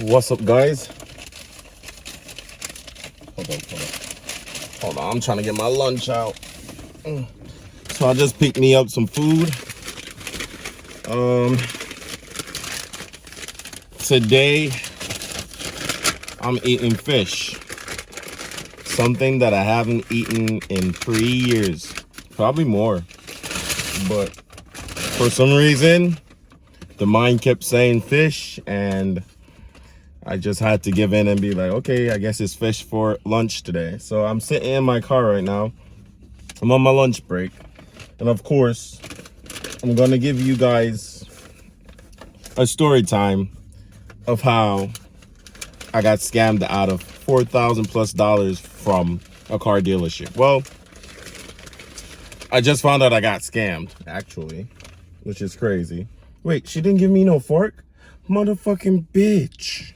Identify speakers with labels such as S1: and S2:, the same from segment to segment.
S1: What's up, guys? Hold on. I'm trying to get my lunch out. So I just picked me up some food. Today I'm eating fish. Something that I haven't eaten in 3 years, probably more. But for some reason, the mind kept saying fish, and I just had to give in and be like, okay, I guess it's fish for lunch today. So I'm sitting in my car right now. I'm on my lunch break. And of course, I'm going to give you guys a story time of how I got scammed out of $4,000 plus from a car dealership. Well, I just found out I got scammed, actually, which is crazy. Wait, she didn't give me no fork? Motherfucking bitch.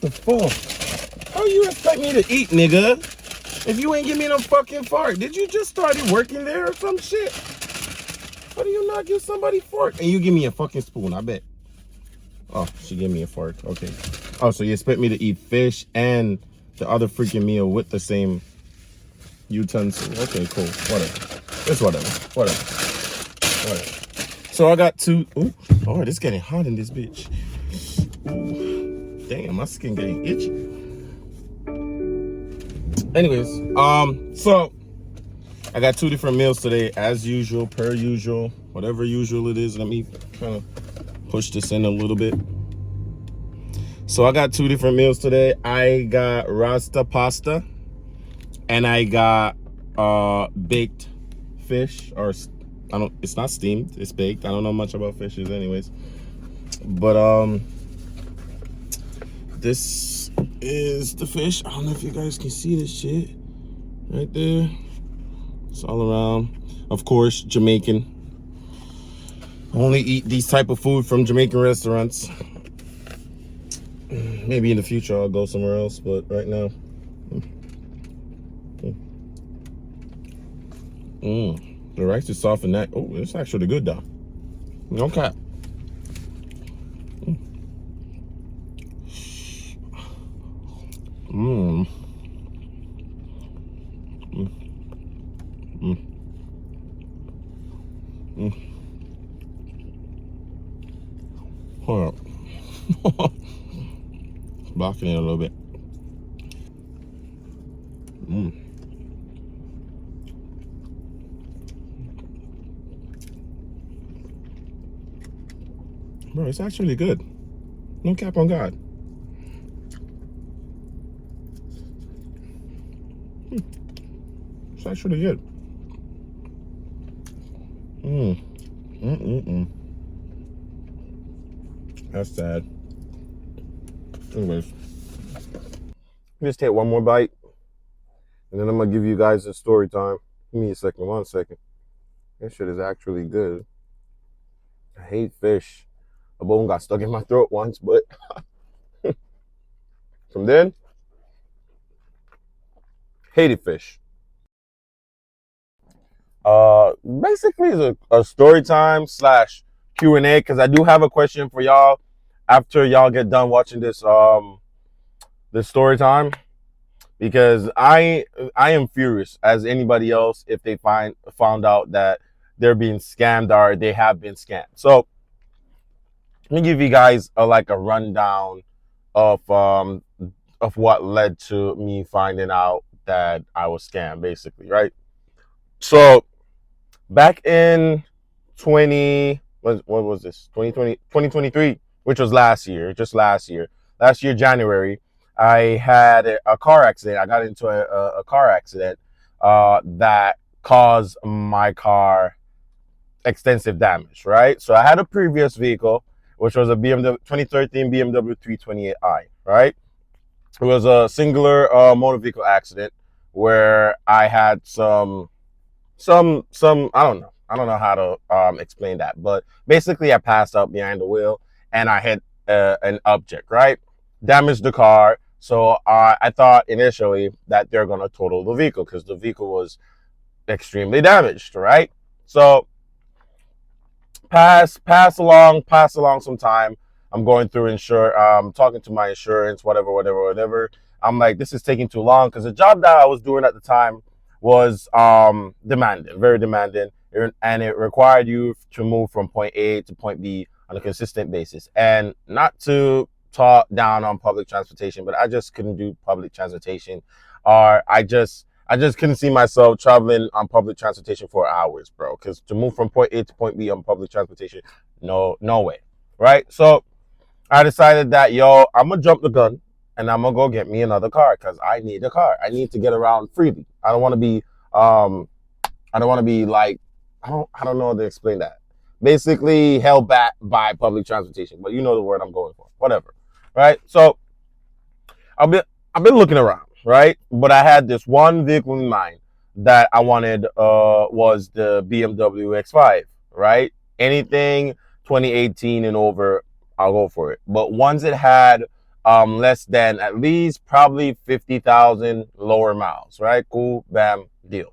S1: The fuck? How you expect me to eat, nigga, if you ain't give me no fucking fork? Did you just started working there or some shit? How do you not give somebody fork? And you give me a fucking spoon, I bet. Oh, she gave me a fork. Okay. Oh, so you expect me to eat fish and the other freaking meal with the same utensil? Okay, cool. Whatever. It's whatever. Whatever. So I got two. Ooh, oh, it's getting hot in this bitch. Ooh, damn, my skin getting itchy. Anyways, so I got two different meals today, as usual, per usual, whatever usual it is. Let me kind of push this in a little bit. So I got two different meals today. I got Rasta pasta and I got baked fish, or it's not steamed, it's baked. I don't know much about fishes anyways. But this is the fish. I don't know if you guys can see this shit right there. It's all around. Of course, Jamaican. I only eat these type of food from Jamaican restaurants. Maybe in the future I'll go somewhere else, but right now. The rice is soft and that. Oh, it's actually good though. Okay. Hold up. Blocking it a little bit. Bro, it's actually good. No cap on God. It's actually good. That's sad. Anyways, just take one more bite, and then I'm gonna give you guys a story time. Give me a second, 1 second. This shit is actually good. I hate fish. A bone got stuck in my throat once, but from then, hated fish. Basically, it's a story time slash Q&A, because I do have a question for y'all after y'all get done watching this this story time, because I am furious as anybody else if they found out that they're being scammed or they have been scammed. So let me give you guys a rundown of what led to me finding out that I was scammed, basically, right? So back in what was this? 2023, which was last year, January, I had a car accident. I got into a car accident that caused my car extensive damage, right? So I had a previous vehicle, which was a BMW 2013 BMW 328i, right? It was a singular motor vehicle accident where I had some I don't know how to explain that, but basically I passed out behind the wheel and I hit an object, right? Damaged the car. So I thought initially that they're gonna total the vehicle because the vehicle was extremely damaged, right? So pass along some time. I'm going through talking to my insurance, whatever. I'm like, this is taking too long because the job that I was doing at the time was demanding, very demanding, and it required you to move from point A to point B on a consistent basis. And not to talk down on public transportation, but I just couldn't do public transportation, or I just couldn't see myself traveling on public transportation for hours, bro. Because to move from point A to point B on public transportation, no way, right? So I decided that I'm gonna jump the gun and I'm gonna go get me another car because I need a car. I need to get around freely. I don't want to be I don't want to be like I don't know how to explain that. Basically held back by public transportation, but you know the word I'm going for. Whatever, right? So I've been looking around, right? But I had this one vehicle in mind that I wanted was the BMW X5, right? Anything 2018 and over, I'll go for it. But once it had less than at least probably 50,000 lower miles, right? Cool, bam, deal.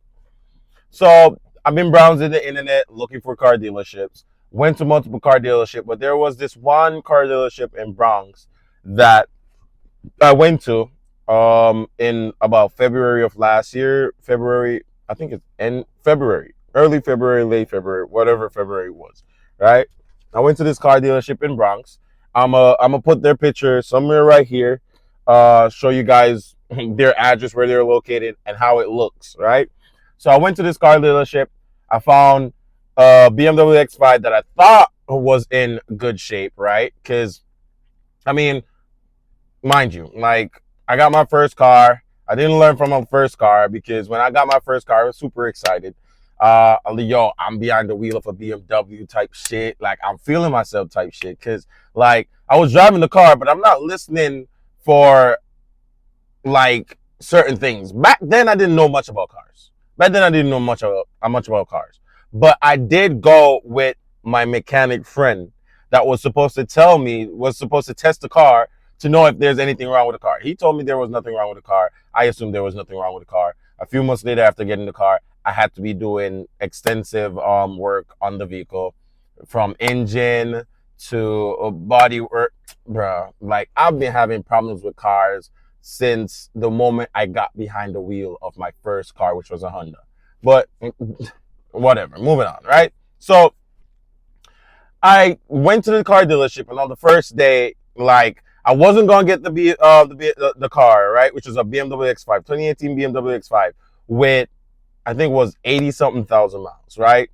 S1: So I've been browsing the internet looking for car dealerships. Went to multiple car dealerships, but there was this one car dealership in Bronx that I went to in about February of last year. February, I think it's in February, early February, late February, whatever February was, right? I went to this car dealership in Bronx. I'm gonna put their picture somewhere right here. Show you guys their address, where they're located, and how it looks, right? So I went to this car dealership. I found a BMW X5 that I thought was in good shape, right? Because I mean, mind you, like I got my first car. I didn't learn from my first car because when I got my first car, I was super excited. I'm behind the wheel of a BMW type shit. Like I'm feeling myself type shit. Cause like I was driving the car, but I'm not listening for like certain things. Back then I didn't know much about cars. Back then I didn't know much about cars. But I did go with my mechanic friend that was supposed to was supposed to test the car to know if there's anything wrong with the car. He told me there was nothing wrong with the car. I assumed there was nothing wrong with the car. A few months later, after getting the car, I had to be doing extensive work on the vehicle, from engine to body work, bro. Like I've been having problems with cars since the moment I got behind the wheel of my first car, which was a Honda. But whatever, moving on, right? So I went to the car dealership, and on the first day, like I wasn't gonna get the car, right, which was a BMW X5, 2018 BMW X5 with I think it was 80 something thousand miles, right?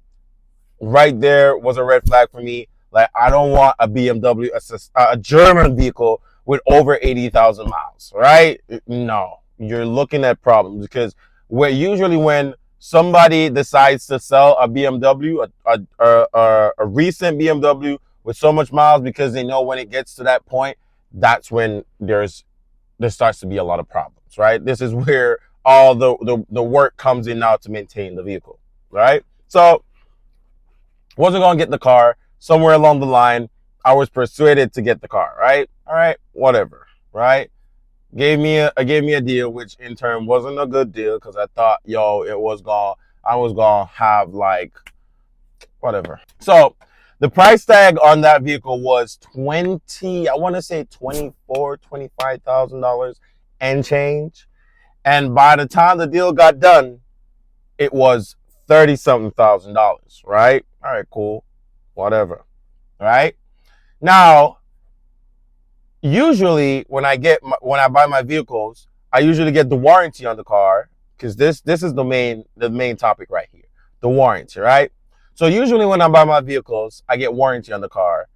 S1: Right there was a red flag for me. Like I don't want a BMW, a German vehicle with over 80,000 miles, right? No, you're looking at problems because when somebody decides to sell a BMW, a recent BMW with so much miles, because they know when it gets to that point, that's when there starts to be a lot of problems, right? This is where all the work comes in now to maintain the vehicle, right? So wasn't gonna get the car. Somewhere along the line, I was persuaded to get the car, right? All right, whatever, right? Gave me a deal, which in turn wasn't a good deal because I thought, I was gonna have like whatever. So the price tag on that vehicle was I want to say $25,000 and change. And by the time the deal got done, it was 30 something thousand dollars, right? All right, cool, whatever, right? Now, usually when I buy my vehicles, I usually get the warranty on the car because this is the main topic right here, the warranty, right? So usually when I buy my vehicles, I get warranty on the car,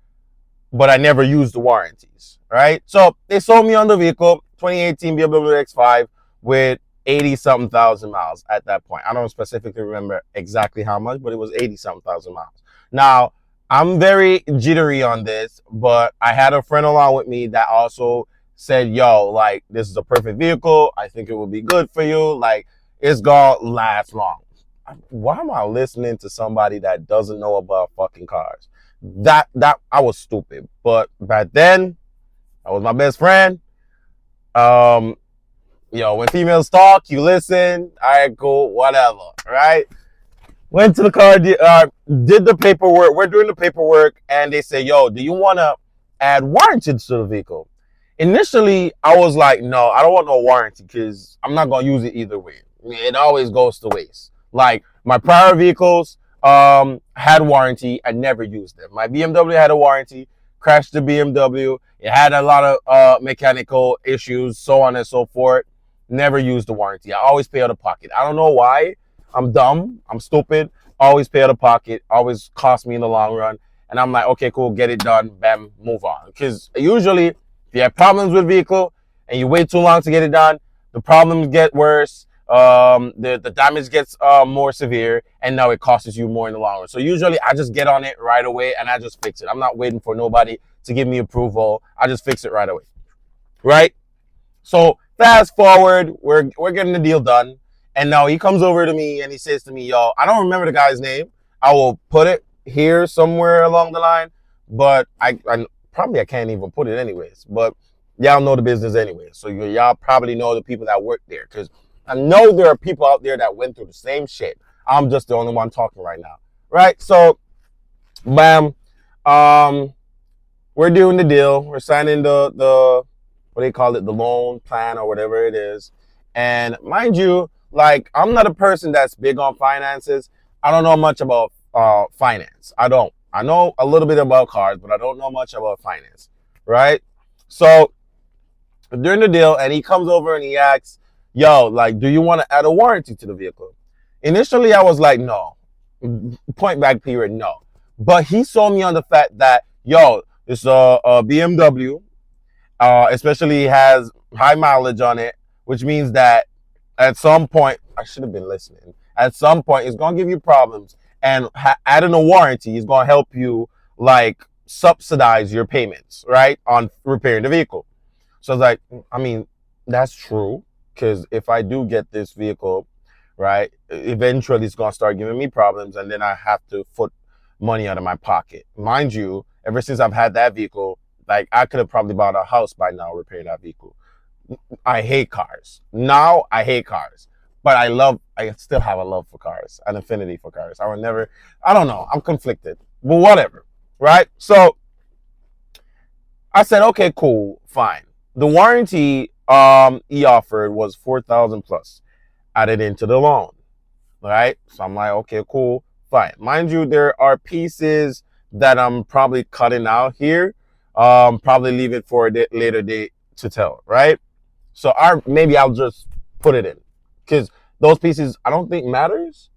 S1: but I never use the warranties, right? So they sold me on the vehicle, 2018 BMW X5 with 80 something thousand miles at that point. I don't specifically remember exactly how much, but it was 80 something thousand miles. Now, I'm very jittery on this, but I had a friend along with me that also said, yo, like, this is a perfect vehicle. I think it will be good for you. Like, it's gonna last long. Why am I listening to somebody that doesn't know about fucking cars? That I was stupid. But back then, I was my best friend. When females talk, you listen. All right, cool, whatever, right? Went to the car, did the paperwork. We're doing the paperwork, and they say, yo, do you want to add warranty to the vehicle. Initially, I was like, no, I don't want no warranty because I'm not going to use it either way. It always goes to waste. Like my prior vehicles had warranty. I never used them. My BMW had a warranty, crashed the BMW. It had a lot of mechanical issues, so on and so forth. Never used the warranty. I always pay out of pocket. I don't know why. I'm dumb. I'm stupid. Always pay out of pocket. Always cost me in the long run. And I'm like, okay, cool, get it done. Bam, move on. Because usually, if you have problems with vehicle and you wait too long to get it done, the problems get worse. The damage gets more severe, and now it costs you more in the long run. So usually, I just get on it right away and I just fix it. I'm not waiting for nobody to give me approval. I just fix it right away. Right? So fast forward, we're getting the deal done. And now he comes over to me and he says to me, yo, I don't remember the guy's name. I will put it here somewhere along the line, but I probably I can't even put it anyways. But y'all know the business anyway. So y'all probably know the people that work there. Because I know there are people out there that went through the same shit. I'm just the only one talking right now. Right? So, bam. We're doing the deal. We're signing the what do you call it, the loan plan or whatever it is. And mind you, like I'm not a person that's big on finances. I don't know much about finance. I don't. I know a little bit about cars, but I don't know much about finance. Right? So during the deal, and he comes over and he asks, yo, like, do you want to add a warranty to the vehicle? Initially, I was like, no. Point back period, no. But he sold me on the fact that, yo, it's a BMW, especially has high mileage on it, which means that at some point, I should have been listening. At some point, it's going to give you problems. And adding a warranty is going to help you, like, subsidize your payments, right, on repairing the vehicle. So it's like, I mean, that's true. Because if I do get this vehicle, right, eventually it's going to start giving me problems. And then I have to foot money out of my pocket. Mind you, ever since I've had that vehicle, like I could have probably bought a house by now repairing that vehicle. I hate cars. Now I hate cars. But I still have a love for cars, an affinity for cars. I don't know. I'm conflicted. But whatever. Right? So I said, okay, cool, fine. The warranty he offered was 4,000 plus added into the loan. Right? So I'm like, okay, cool, fine. Mind you, there are pieces that I'm probably cutting out here. Probably leave it for a later date to tell, right? So maybe I'll just put it in. Because those pieces I don't think matters.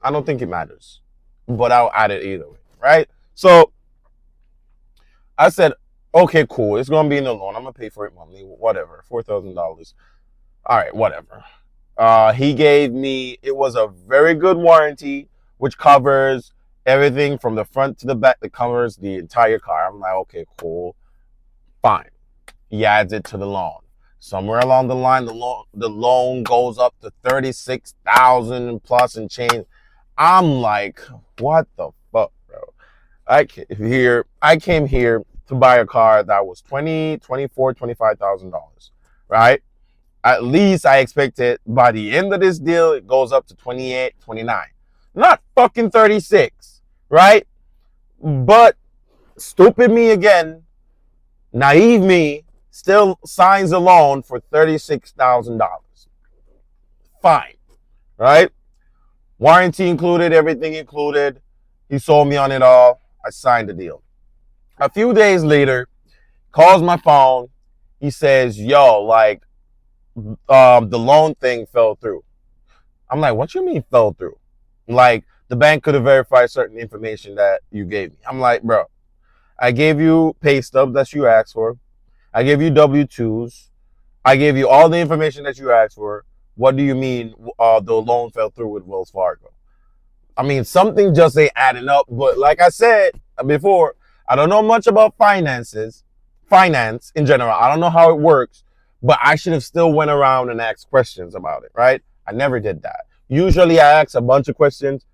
S1: I don't think it matters. But I'll add it either way, right? So I said, okay, cool. It's going to be in the loan. I'm going to pay for it monthly. Whatever. $4,000. All right, whatever. He gave me, it was a very good warranty, which covers everything from the front to the back, that covers the entire car. I'm like, okay, cool. Fine. He adds it to the loan. Somewhere along the line, the loan goes up to 36,000 plus and change. I'm like, what the fuck, bro? I came here to buy a car that was $25,000, right? At least I expected by the end of this deal, it goes up to 28, 29. Not fucking 36, right? But stupid me again, naive me, still signs a loan for $36,000. Fine, right? Warranty included, everything included. He sold me on it all. I signed the deal. A few days later, calls my phone. He says, yo, like, the loan thing fell through. I'm like, what you mean fell through? Like, the bank could have verified certain information that you gave me. I'm like, bro, I gave you pay stubs that you asked for. I gave you W-2s. I gave you all the information that you asked for. What do you mean the loan fell through with Wells Fargo? I mean, something just ain't adding up. But like I said before, I don't know much about finance in general. I don't know how it works, but I should have still went around and asked questions about it, right? I never did that. Usually I ask a bunch of questions.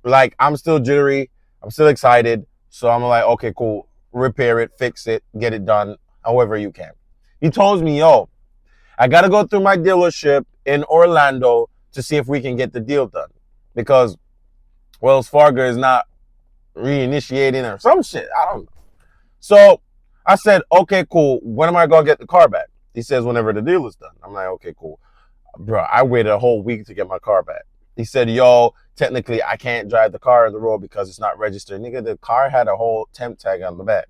S1: Like, I'm still jittery. I'm still excited. So I'm like, okay, cool. Repair it, fix it, get it done, however you can. He told me, yo, I got to go through my dealership in Orlando to see if we can get the deal done. Because Wells Fargo is not reinitiating or some shit. I don't know. So I said, okay, cool. When am I gonna get the car back? He says, whenever the deal is done. I'm like, okay, cool. Bro, I waited a whole week to get my car back. He said, yo, technically I can't drive the car on the road because it's not registered. Nigga, the car had a whole temp tag on the back.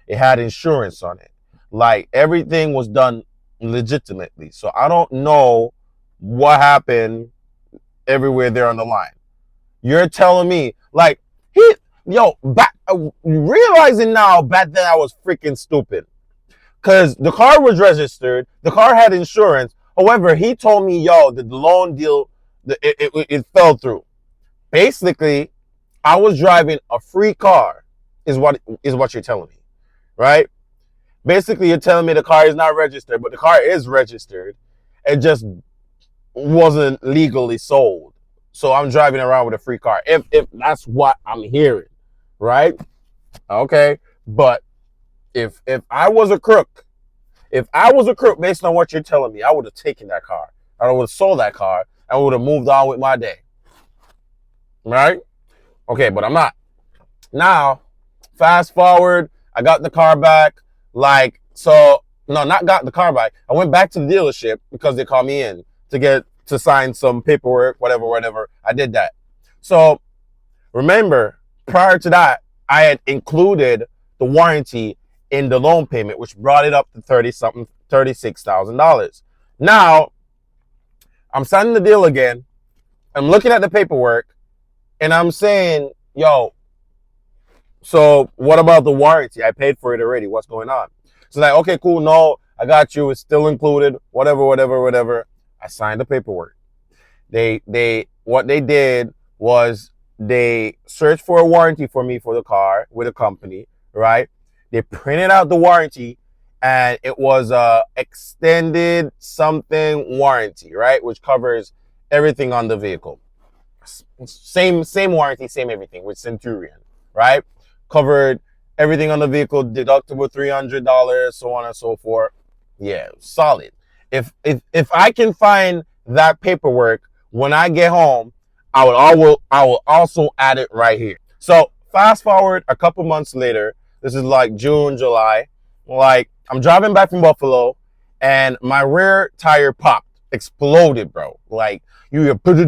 S1: It had insurance on it. Like everything was done legitimately. So I don't know what happened everywhere there on the line. You're telling me, like, back realizing now back then I was freaking stupid. Cause the car was registered, the car had insurance. However, he told me, yo, that the loan deal, it fell through. Basically, I was driving a free car, is what you're telling me, right? Basically, you're telling me the car is not registered, but the car is registered. It just wasn't legally sold. So I'm driving around with a free car. If that's what I'm hearing, right? Okay. But if I was a crook, based on what you're telling me, I would have taken that car. I would have sold that car. I would have moved on with my day. Right? Okay, but I'm not. Now, fast forward, I got the car back. No, not got the car back. I went back to the dealership because they called me in to sign some paperwork, whatever. I did that. So remember, prior to that, I had included the warranty in the loan payment, which brought it up to $36,000. Now, I'm signing the deal again. I'm looking at the paperwork, and I'm saying, yo, so what about the warranty? I paid for it already. What's going on? So like, okay, cool. No, I got you. It's still included. Whatever. I signed the paperwork. What they did was they searched for a warranty for me for the car with a company, right? They printed out the warranty, and it was a extended something warranty, right? Which covers everything on the vehicle. Same warranty, same everything with Centurion, right? Covered everything on the vehicle, deductible $300, so on and so forth. Yeah, solid. If I can find that paperwork when I get home, I will also add it right here. So fast forward a couple months later, this is like June, July. Like I'm driving back from Buffalo, and my rear tire popped, exploded, bro. Like you hear prior to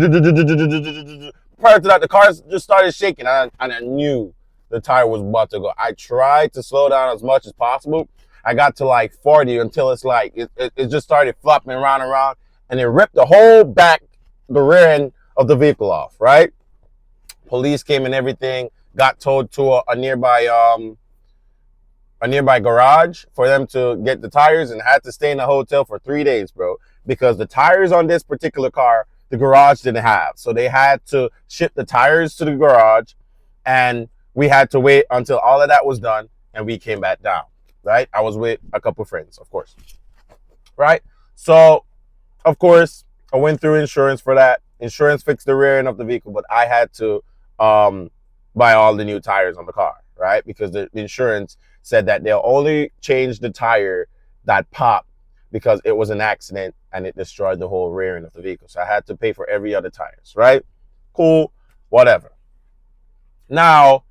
S1: that, the car just started shaking, and I knew the tire was about to go. I tried to slow down as much as possible. I got to like 40 until it's like it just started flopping around, and it ripped the whole back, the rear end of the vehicle off. Right? Police came and everything. Got towed to a nearby garage for them to get the tires, and had to stay in the hotel for 3 days, bro, because the tires on this particular car the garage didn't have. So they had to ship the tires to the garage, and we had to wait until all of that was done, and we came back down, right? I was with a couple friends, of course, right? So, of course, I went through insurance for that. Insurance fixed the rear end of the vehicle, but I had to buy all the new tires on the car, right? Because the insurance said that they'll only change the tire that popped because it was an accident and it destroyed the whole rear end of the vehicle. So I had to pay for every other tires, right? Cool, whatever. Now,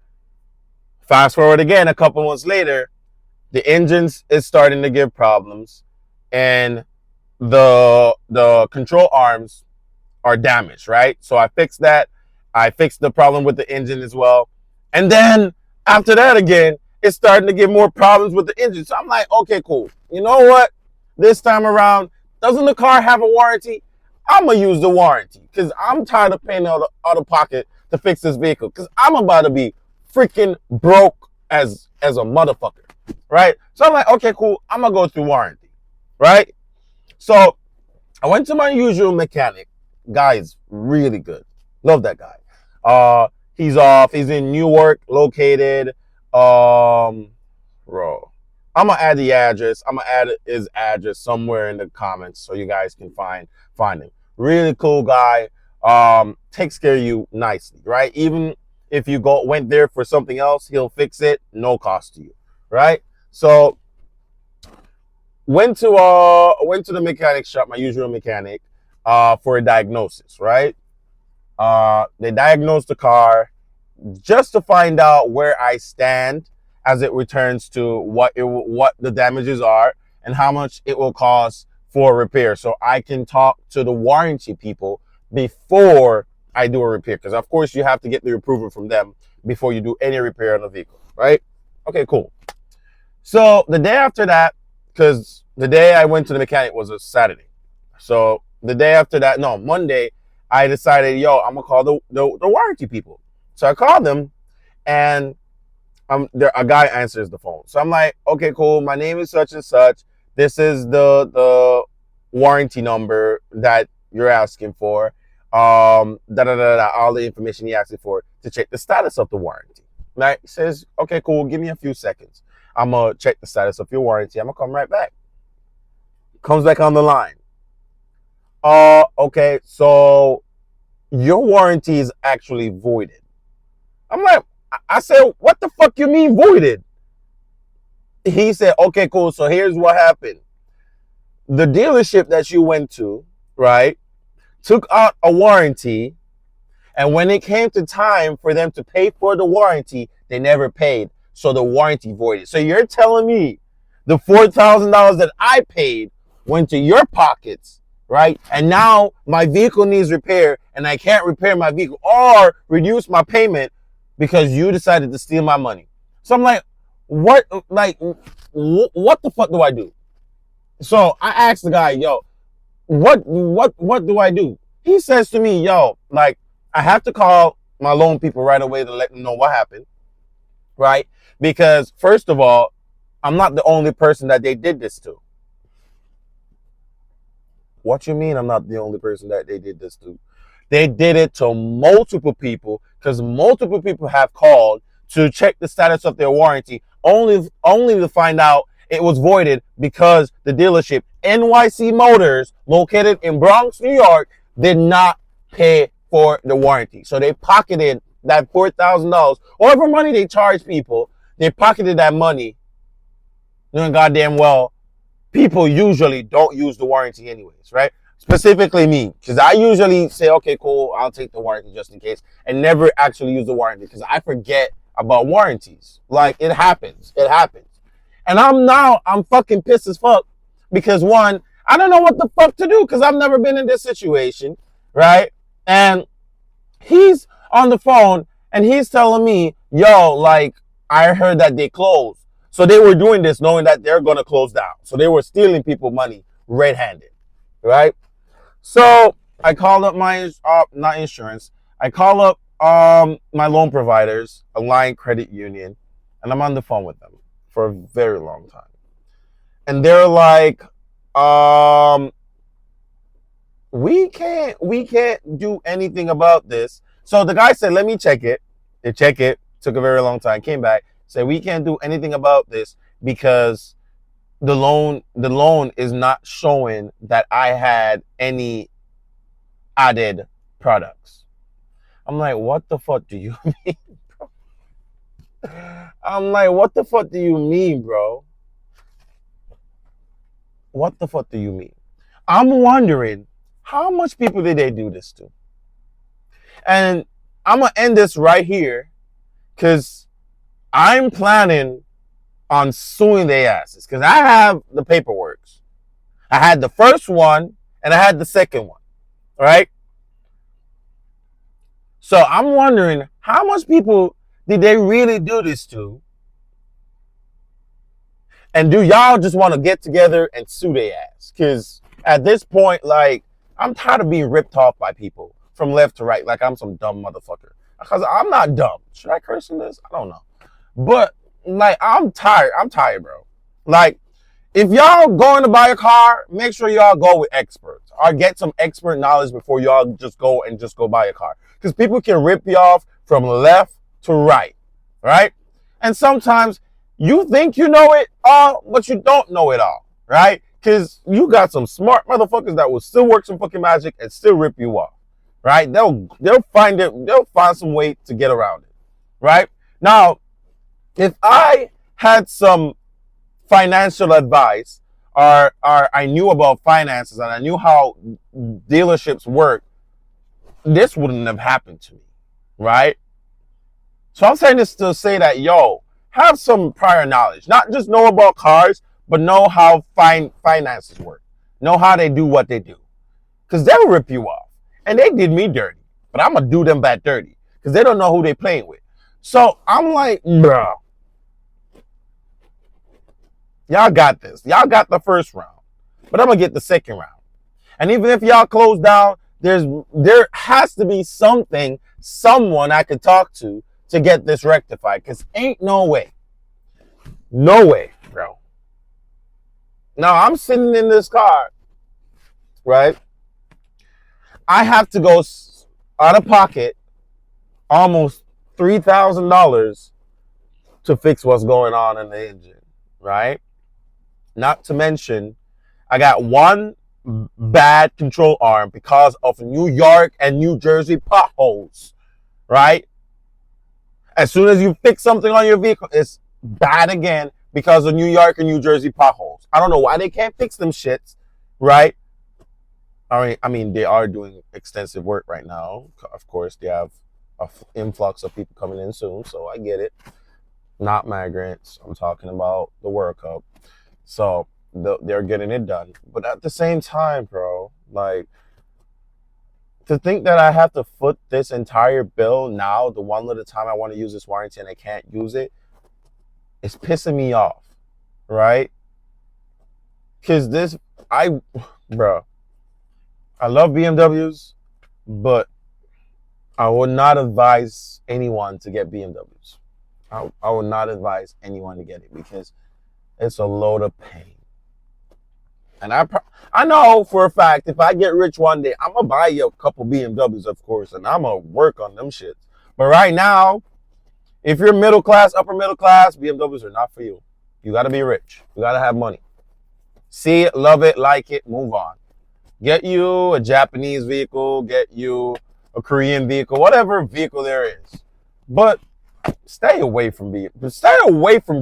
S1: fast forward again, a couple months later, the engines is starting to give problems, and the control arms are damaged, right? So I fixed that. I fixed the problem with the engine as well. And then after that again, it's starting to give more problems with the engine. So I'm like, okay, cool. You know what? This time around, doesn't the car have a warranty? I'm going to use the warranty because I'm tired of paying out of pocket to fix this vehicle because I'm about to be freaking broke as a motherfucker, right? So I'm like, okay, cool. I'm going to go through warranty, right? So I went to my usual mechanic. Guy is really good. Love that guy. He's in Newark located. Bro, I'm gonna add the address. I'm gonna add his address somewhere in the comments so you guys can find him. Really cool guy. Takes care of you nicely, right? Even if you went there for something else, he'll fix it, no cost to you, right? So went to the mechanic shop, my usual mechanic, for a diagnosis, right? They diagnosed the car just to find out where I stand as it returns to what the damages are and how much it will cost for repair. So I can talk to the warranty people before I do a repair. Because of course you have to get the approval from them before you do any repair on the vehicle, right? Okay, cool. So the day after that, because the day I went to the mechanic was a Saturday. So the day after that, no, Monday, I decided, yo, I'm gonna call the warranty people. So I called them, and a guy answers the phone. So I'm like, okay, cool. My name is such and such. This is the warranty number that you're asking for. All the information you're asking for to check the status of the warranty. Right? He says, okay, cool. Give me a few seconds. I'm gonna check the status of your warranty. I'm gonna come right back. Comes back on the line. Okay, so your warranty is actually voided. I'm like, I said, what the fuck you mean voided? He said, okay, cool. So here's what happened. The dealership that you went to, right, took out a warranty, and when it came to time for them to pay for the warranty, they never paid. So the warranty voided. So you're telling me the $4,000 that I paid went to your pockets, right? And now my vehicle needs repair, and I can't repair my vehicle or reduce my payment because you decided to steal my money. So I'm like, what the fuck do I do? So I asked the guy, yo, what do I do? He says to me, yo, like, I have to call my loan people right away to let them know what happened, right? Because first of all, I'm not the only person that they did this to. What you mean I'm not the only person that they did this to? They did it to multiple people because multiple people have called to check the status of their warranty only to find out it was voided because the dealership NYC Motors, located in Bronx, New York, did not pay for the warranty. So they pocketed that $4,000, whatever money they charge people, they pocketed that money, knowing goddamn well people usually don't use the warranty anyways, right? Specifically me, because I usually say, okay, cool, I'll take the warranty just in case, and never actually use the warranty because I forget about warranties. Like, it happens. And I'm fucking pissed as fuck because one, I don't know what the fuck to do because I've never been in this situation, right? And he's on the phone and he's telling me, yo, like, I heard that they closed. So they were doing this knowing that they're going to close down. So they were stealing people money red-handed, right? So I called up my, not insurance, I call up my loan providers, Alliant Credit Union, and I'm on the phone with them for a very long time. And they're like, we can't do anything about this. So the guy said, let me check it. They check it, took a very long time, came back, said, we can't do anything about this because the loan is not showing that I had any added products. I'm like, what the fuck do you mean, bro? I'm like, what the fuck do you mean, bro? What the fuck do you mean? I'm wondering, how much people did they do this to? And I'm going to end this right here because I'm planning on suing their asses because I have the paperwork. I had the first one and I had the second one, right? So I'm wondering how much people did they really do this to? And do y'all just want to get together and sue their ass? Because at this point, like, I'm tired of being ripped off by people from left to right like I'm some dumb motherfucker. Because I'm not dumb. Should I curse in this? I don't know. But, like, I'm tired, bro. Like, if y'all going to buy a car, make sure y'all go with experts or get some expert knowledge before y'all just go buy a car. Because people can rip you off from left to right, right? And sometimes you think you know it all, but you don't know it all, right? Because you got some smart motherfuckers that will still work some fucking magic and still rip you off, right? They'll find some way to get around it, right? Now, if I had some financial advice or I knew about finances and I knew how dealerships work, this wouldn't have happened to me, right? So I'm saying this to say that, yo, have some prior knowledge. Not just know about cars, but know how finances work. Know how they do what they do. Because they'll rip you off. And they did me dirty. But I'm going to do them back dirty. Because they don't know who they playing with. So I'm like, bro. Y'all got this. Y'all got the first round. But I'm going to get the second round. And even if y'all close down, there has to be someone I could talk to get this rectified. Because ain't no way. No way, bro. Now, I'm sitting in this car, right? I have to go out of pocket almost $3,000 to fix what's going on in the engine, right? Not to mention, I got one bad control arm because of New York and New Jersey potholes, right? As soon as you fix something on your vehicle, it's bad again because of New York and New Jersey potholes. I don't know why they can't fix them shits, right? I mean, they are doing extensive work right now. Of course, they have an influx of people coming in soon, so I get it. Not migrants. I'm talking about the World Cup. So they're getting it done. But at the same time, bro, like, to think that I have to foot this entire bill now, the one little time I want to use this warranty and I can't use it, it's pissing me off, right? Because bro, I love BMWs, but I would not advise anyone to get BMWs. I would not advise anyone to get it because it's a load of pain. And I know for a fact if I get rich one day, I'm going to buy you a couple BMWs, of course, and I'm going to work on them shits. But right now, if you're middle class, upper middle class, BMWs are not for you. You got to be rich. You got to have money. See it, love it, like it, move on. Get you a Japanese vehicle, get you a Korean vehicle, whatever vehicle there is. But stay away from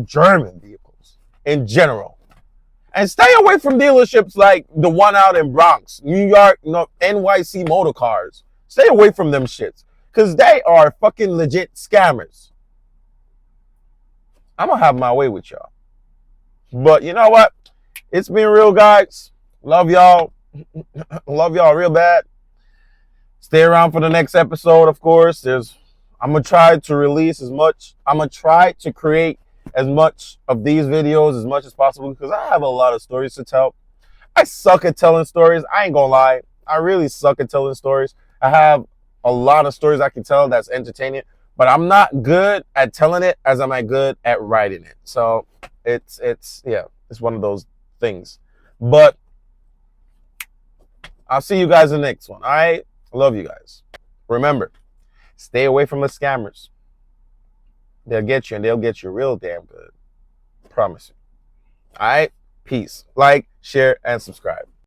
S1: German vehicles in general. And stay away from dealerships like the one out in Bronx, New York, NYC Motor Cars. Stay away from them shits. Because they are fucking legit scammers. I'm going to have my way with y'all. But you know what? It's been real, guys. Love y'all. Love y'all real bad. Stay around for the next episode, of course. I'm going to try to release as much. I'm going to try to create as much of these videos as much as possible because I have a lot of stories to tell. I suck at telling stories. I ain't going to lie. I really suck at telling stories. I have a lot of stories I can tell that's entertaining, but I'm not good at telling it as I'm good at writing it. So it's one of those things. But I'll see you guys in the next one. All right? I love you guys. Remember, stay away from the scammers. They'll get you, and they'll get you real damn good. Promise you. All right? Peace. Like, share, and subscribe.